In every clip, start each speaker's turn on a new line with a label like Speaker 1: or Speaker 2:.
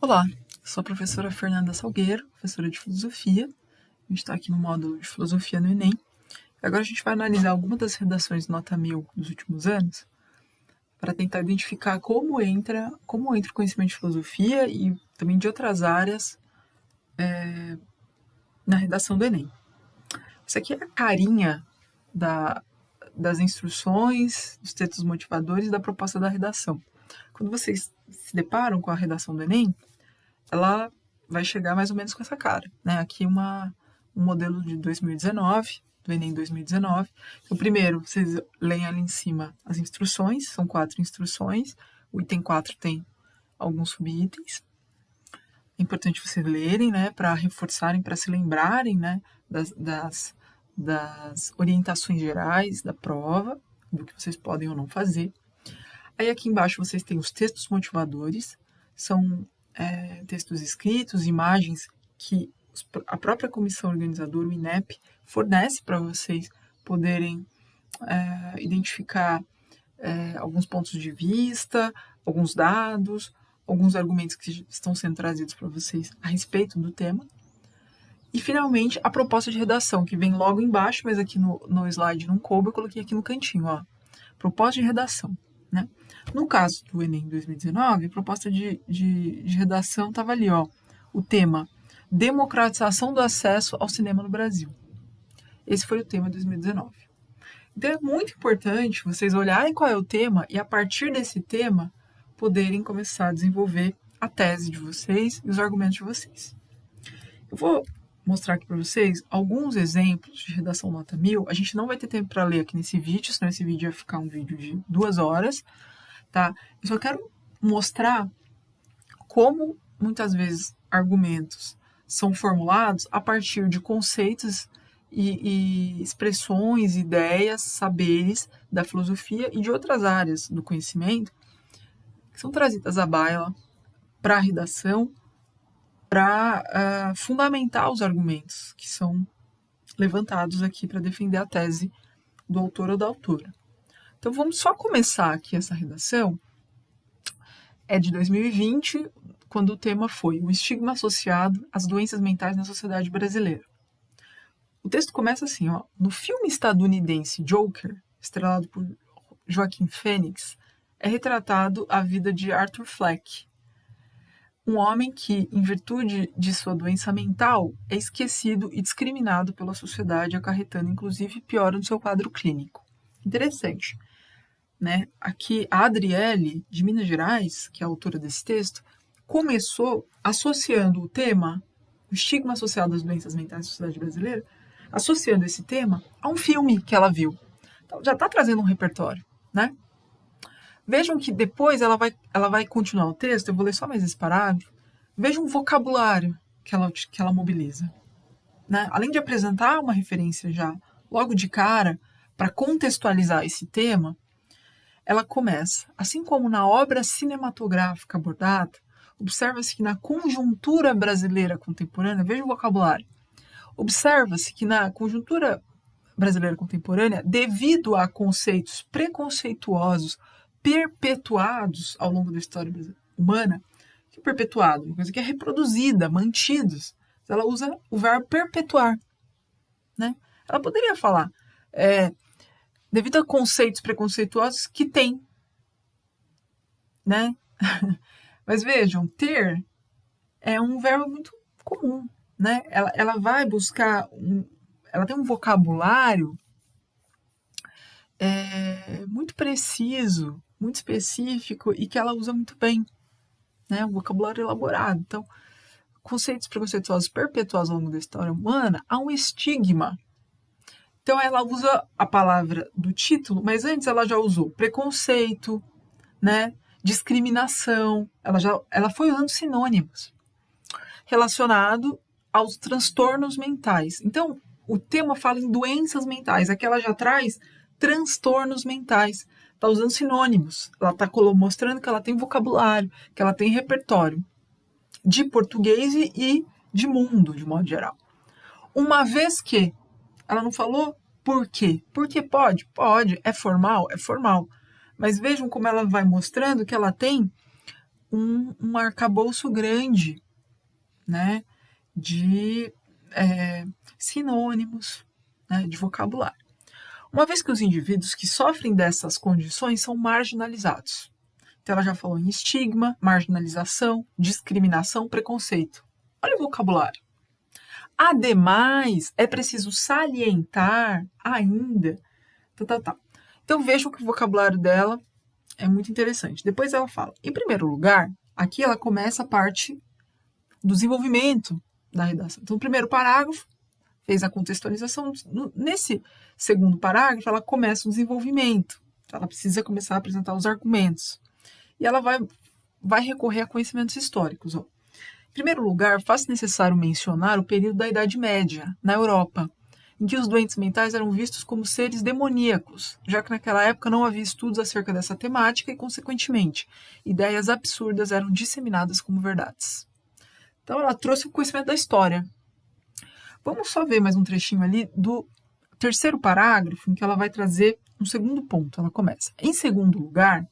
Speaker 1: Olá, sou a professora Fernanda Salgueiro, professora de filosofia. A gente está aqui no módulo de filosofia no Enem. Agora a gente vai analisar algumas das redações nota 1000 dos últimos anos para tentar identificar como entra o conhecimento de filosofia e também de outras áreas na redação do Enem. Isso aqui é a carinha das instruções, dos textos motivadores e da proposta da redação. Quando vocês se deparam com a redação do Enem, ela vai chegar mais ou menos com essa cara, né? Aqui um modelo de 2019, do Enem 2019. Então, primeiro, vocês leem ali em cima as instruções, são 4 instruções, o item 4 tem alguns subitens. É importante vocês lerem, né, para reforçarem, para se lembrarem, né, das orientações gerais da prova, do que vocês podem ou não fazer. Aí aqui embaixo vocês têm os textos motivadores, são textos escritos, imagens que a própria comissão organizadora, o INEP, fornece para vocês poderem identificar alguns pontos de vista, alguns dados, alguns argumentos que estão sendo trazidos para vocês a respeito do tema. E, finalmente, a proposta de redação, que vem logo embaixo, mas aqui no slide não coube, eu coloquei aqui no cantinho, ó. Proposta de redação, né? No caso do Enem 2019, a proposta de redação estava ali, ó. O tema, democratização do acesso ao cinema no Brasil. Esse foi o tema de 2019. Então, é muito importante vocês olharem qual é o tema e, a partir desse tema, poderem começar a desenvolver a tese de vocês e os argumentos de vocês. Eu vou mostrar aqui para vocês alguns exemplos de redação nota 1000. A gente não vai ter tempo para ler aqui nesse vídeo, senão esse vídeo ia ficar um vídeo de 2 horas, tá? Eu só quero mostrar como, muitas vezes, argumentos são formulados a partir de conceitos e expressões, ideias, saberes da filosofia e de outras áreas do conhecimento que são trazidas à baila para a redação, para fundamentar os argumentos que são levantados aqui para defender a tese do autor ou da autora. Então, vamos só começar aqui essa redação. É de 2020, quando o tema foi o estigma associado às doenças mentais na sociedade brasileira. O texto começa assim, ó. No filme estadunidense Joker, estrelado por Joaquim Phoenix, é retratado a vida de Arthur Fleck, um homem que, em virtude de sua doença mental, é esquecido e discriminado pela sociedade, acarretando, inclusive, piora no seu quadro clínico. Interessante, né? Aqui, a Adriele, de Minas Gerais, que é a autora desse texto, começou associando o tema, o estigma associado às doenças mentais na sociedade brasileira, associando esse tema a um filme que ela viu. Então, já está trazendo um repertório, né? Vejam que depois ela vai continuar o texto, eu vou ler só mais esse parágrafo. Vejam o vocabulário que ela mobiliza, né? Além de apresentar uma referência já logo de cara para contextualizar esse tema, ela começa, assim como na obra cinematográfica abordada, observa-se que na conjuntura brasileira contemporânea, veja o vocabulário, observa-se que na conjuntura brasileira contemporânea, devido a conceitos preconceituosos perpetuados ao longo da história humana, que é perpetuado, uma coisa que é reproduzida, mantidos. Ela usa o verbo perpetuar, né? Ela poderia falar devido a conceitos preconceituosos que tem, né? Mas vejam, ter é um verbo muito comum, né? Ela vai buscar ela tem um vocabulário muito preciso, muito específico e que ela usa muito bem, né? Um vocabulário elaborado. Então, conceitos preconceituosos perpetuados ao longo da história humana, há um estigma. Então, ela usa a palavra do título, mas antes ela já usou preconceito, né? Discriminação. Ela foi usando sinônimos relacionado aos transtornos mentais. Então, o tema fala em doenças mentais. Aqui ela já traz transtornos mentais. Está usando sinônimos. Ela está mostrando que ela tem vocabulário, que ela tem repertório de português e de mundo, de modo geral. Uma vez que ela não falou por quê. Porque pode? Pode. É formal? É formal. Mas vejam como ela vai mostrando que ela tem um arcabouço grande, né, de sinônimos, né, de vocabulário. Uma vez que os indivíduos que sofrem dessas condições são marginalizados. Então, ela já falou em estigma, marginalização, discriminação, preconceito. Olha o vocabulário. Ademais, é preciso salientar ainda. Então, vejam que o vocabulário dela é muito interessante. Depois ela fala, em primeiro lugar, aqui ela começa a parte do desenvolvimento da redação. Então, no primeiro parágrafo, fez a contextualização. Nesse segundo parágrafo, ela começa o desenvolvimento. Ela precisa começar a apresentar os argumentos. E ela vai recorrer a conhecimentos históricos. Ó. Em primeiro lugar, faz necessário mencionar o período da Idade Média, na Europa, em que os doentes mentais eram vistos como seres demoníacos, já que naquela época não havia estudos acerca dessa temática e, consequentemente, ideias absurdas eram disseminadas como verdades. Então, ela trouxe o conhecimento da história. Vamos só ver mais um trechinho ali do terceiro parágrafo, em que ela vai trazer um segundo ponto. Ela começa. Em segundo lugar,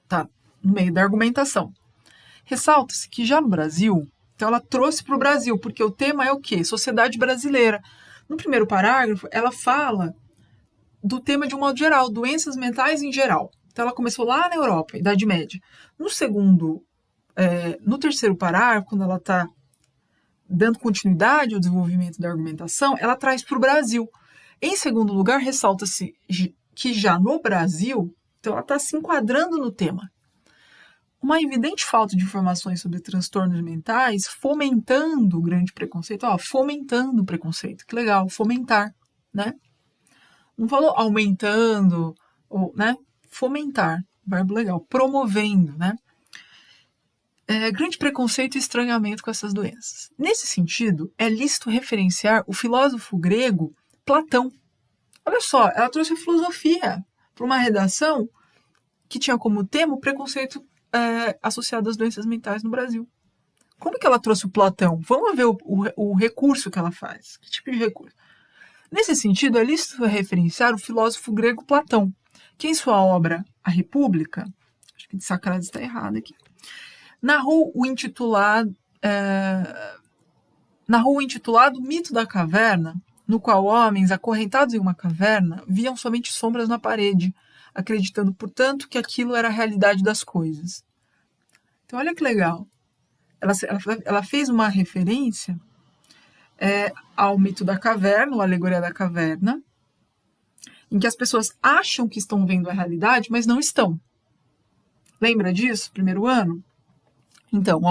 Speaker 1: tá no meio da argumentação. Ressalta-se que já no Brasil, então ela trouxe para o Brasil, porque o tema é o quê? Sociedade brasileira. No primeiro parágrafo, ela fala do tema de um modo geral, doenças mentais em geral. Então ela começou lá na Europa, Idade Média. No terceiro parágrafo, quando ela está dando continuidade ao desenvolvimento da argumentação, ela traz para o Brasil. Em segundo lugar, ressalta-se que já no Brasil, então ela está se enquadrando no tema. Uma evidente falta de informações sobre transtornos mentais, fomentando o grande preconceito. Fomentando o preconceito, que legal, fomentar, né? Não falou aumentando, ou, né? Fomentar, verbo legal, promovendo, né? Grande preconceito e estranhamento com essas doenças. Nesse sentido, é lícito referenciar o filósofo grego Platão. Olha só, ela trouxe a filosofia para uma redação que tinha como tema o preconceito associado às doenças mentais no Brasil. Como que ela trouxe o Platão? Vamos ver o recurso que ela faz. Que tipo de recurso? Nesse sentido, é lícito referenciar o filósofo grego Platão, que em sua obra A República, acho que de Sacrates está errado aqui, narrou o intitulado Mito da Caverna, no qual homens acorrentados em uma caverna viam somente sombras na parede, acreditando, portanto, que aquilo era a realidade das coisas. Então, olha que legal. Ela fez uma referência ao mito da caverna, a alegoria da caverna, em que as pessoas acham que estão vendo a realidade, mas não estão. Lembra disso, primeiro ano? Então,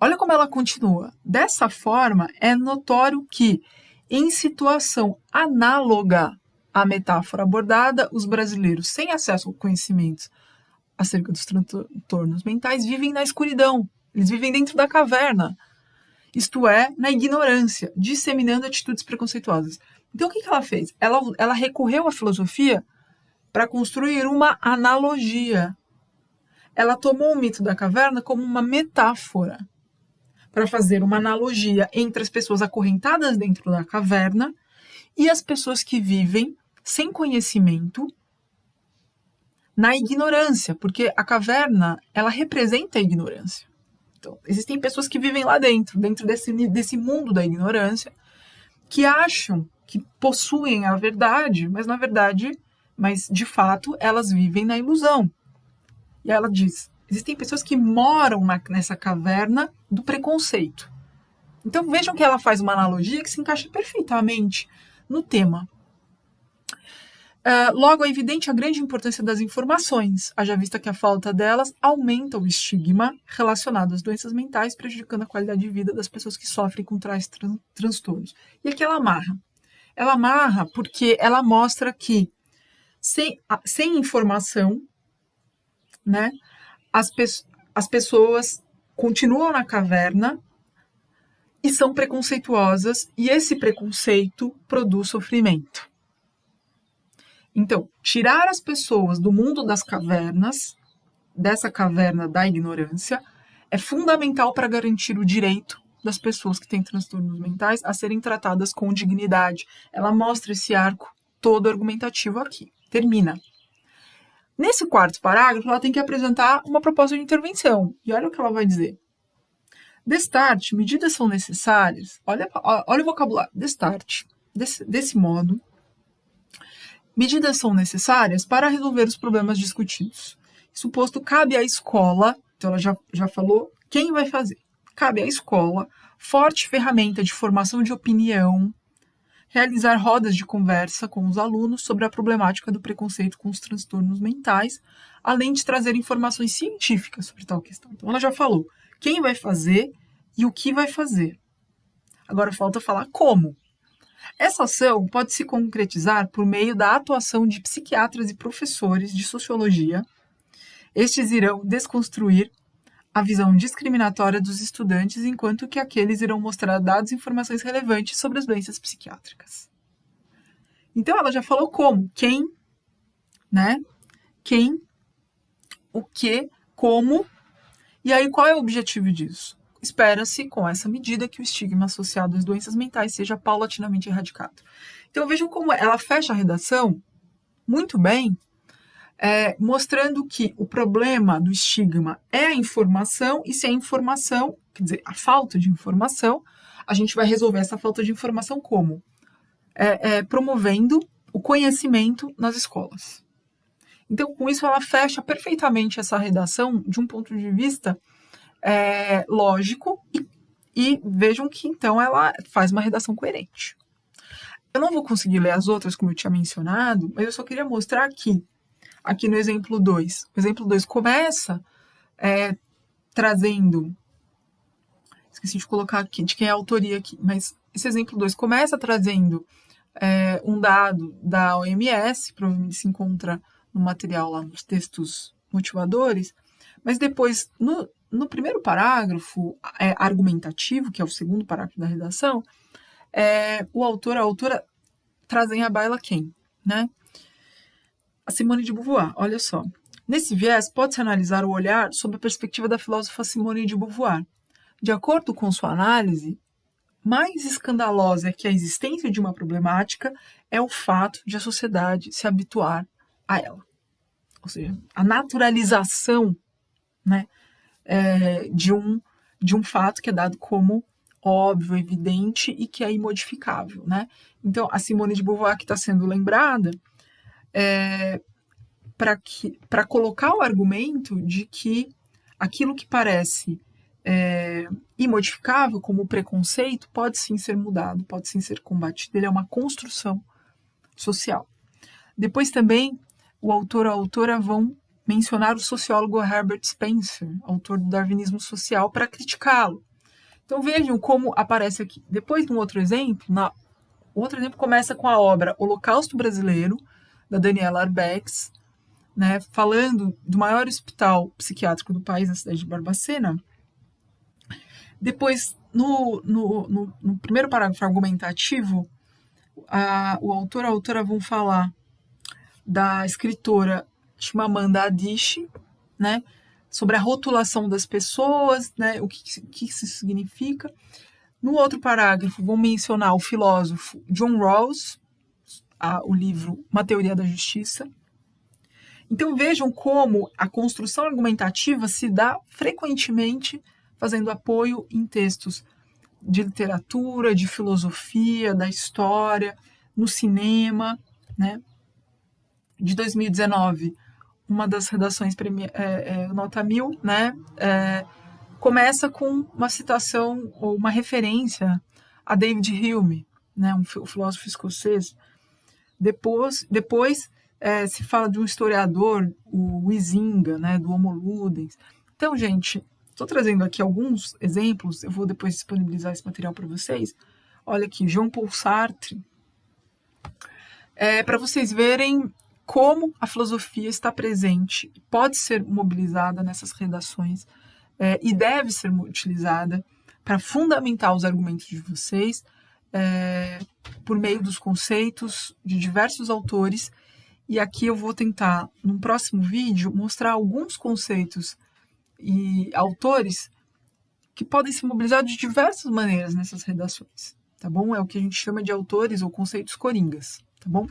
Speaker 1: olha como ela continua. Dessa forma, é notório que, em situação análoga à metáfora abordada, os brasileiros, sem acesso a conhecimentos acerca dos transtornos mentais, vivem na escuridão. Eles vivem dentro da caverna. Isto é, na ignorância, disseminando atitudes preconceituosas. Então, o que ela fez? Ela recorreu à filosofia para construir uma analogia. Ela tomou o mito da caverna como uma metáfora para fazer uma analogia entre as pessoas acorrentadas dentro da caverna e as pessoas que vivem sem conhecimento na ignorância, porque a caverna, ela representa a ignorância. Então, existem pessoas que vivem lá dentro desse mundo da ignorância, que acham que possuem a verdade, mas de fato elas vivem na ilusão. E ela diz, existem pessoas que moram nessa caverna do preconceito. Então vejam que ela faz uma analogia que se encaixa perfeitamente no tema. Logo, é evidente a grande importância das informações, haja vista que a falta delas aumenta o estigma relacionado às doenças mentais, prejudicando a qualidade de vida das pessoas que sofrem com tais transtornos. E aqui ela amarra. Ela amarra porque ela mostra que, sem informação, né, as pessoas continuam na caverna e são preconceituosas, e esse preconceito produz sofrimento. Então, tirar as pessoas do mundo das cavernas, dessa caverna da ignorância, é fundamental para garantir o direito das pessoas que têm transtornos mentais a serem tratadas com dignidade. Ela mostra esse arco todo argumentativo aqui. Termina. Nesse quarto parágrafo, ela tem que apresentar uma proposta de intervenção. E olha o que ela vai dizer. Destarte, medidas são necessárias. Olha o vocabulário. Destarte. Desse modo, medidas são necessárias para resolver os problemas discutidos. Isso posto, cabe à escola, então ela já falou quem vai fazer. Cabe à escola, forte ferramenta de formação de opinião, realizar rodas de conversa com os alunos sobre a problemática do preconceito com os transtornos mentais, além de trazer informações científicas sobre tal questão. Então ela já falou quem vai fazer e o que vai fazer. Agora falta falar como. Essa ação pode se concretizar por meio da atuação de psiquiatras e professores de sociologia. Estes irão desconstruir a visão discriminatória dos estudantes, enquanto que aqueles irão mostrar dados e informações relevantes sobre as doenças psiquiátricas. Então, ela já falou como, quem, né? Quem, o que, como, e aí qual é o objetivo disso? Espera-se, com essa medida, que o estigma associado às doenças mentais seja paulatinamente erradicado. Então, vejam como ela fecha a redação muito bem, mostrando que o problema do estigma é a informação, e se a informação, quer dizer, a falta de informação, a gente vai resolver essa falta de informação como? Promovendo o conhecimento nas escolas. Então, com isso, ela fecha perfeitamente essa redação de um ponto de vista lógico, e vejam que, então, ela faz uma redação coerente. Eu não vou conseguir ler as outras, como eu tinha mencionado, mas eu só queria mostrar aqui no exemplo 2. O exemplo 2 começa trazendo... Esqueci de colocar aqui, de quem é a autoria aqui, mas esse exemplo 2 começa trazendo um dado da OMS, provavelmente se encontra no material lá nos textos motivadores, mas depois, no primeiro parágrafo argumentativo, que é o segundo parágrafo da redação, o autor, a autora trazem à baila quem? Né? A Simone de Beauvoir, olha só. Nesse viés, pode-se analisar o olhar sob a perspectiva da filósofa Simone de Beauvoir. De acordo com sua análise, mais escandalosa que a existência de uma problemática é o fato de a sociedade se habituar a ela. Ou seja, a naturalização, né, de um fato que é dado como óbvio, evidente e que é imodificável. Né? Então, a Simone de Beauvoir que está sendo lembrada para colocar o argumento de que aquilo que parece imodificável, como o preconceito, pode sim ser mudado, pode sim ser combatido. Ele é uma construção social. Depois também, o autor ou a autora vão mencionar o sociólogo Herbert Spencer, autor do Darwinismo Social, para criticá-lo. Então vejam como aparece aqui. Depois de um outro exemplo, o outro exemplo começa com a obra Holocausto Brasileiro, da Daniela Arbex, né, falando do maior hospital psiquiátrico do país, na cidade de Barbacena. Depois, no primeiro parágrafo argumentativo, o autor e a autora vão falar da escritora Chimamanda Adichie, né, sobre a rotulação das pessoas, né, o que isso significa. No outro parágrafo, vão mencionar o filósofo John Rawls, o livro Uma Teoria da Justiça. Então vejam como a construção argumentativa se dá frequentemente fazendo apoio em textos de literatura, de filosofia, da história, no cinema, né? De 2019, uma das redações nota 1000, né? Começa com uma citação ou uma referência a David Hume, né? Um filósofo escocês. Depois se fala de um historiador, o Huizinga, né? Do Homo Ludens. Então, gente, estou trazendo aqui alguns exemplos, eu vou depois disponibilizar esse material para vocês. Olha aqui, Jean-Paul Sartre. Para vocês verem como a filosofia está presente, pode ser mobilizada nessas redações e deve ser utilizada para fundamentar os argumentos de vocês por meio dos conceitos de diversos autores. E aqui eu vou tentar, num próximo vídeo, mostrar alguns conceitos e autores que podem se mobilizar de diversas maneiras nessas redações, tá bom? É o que a gente chama de autores ou conceitos coringas, tá bom?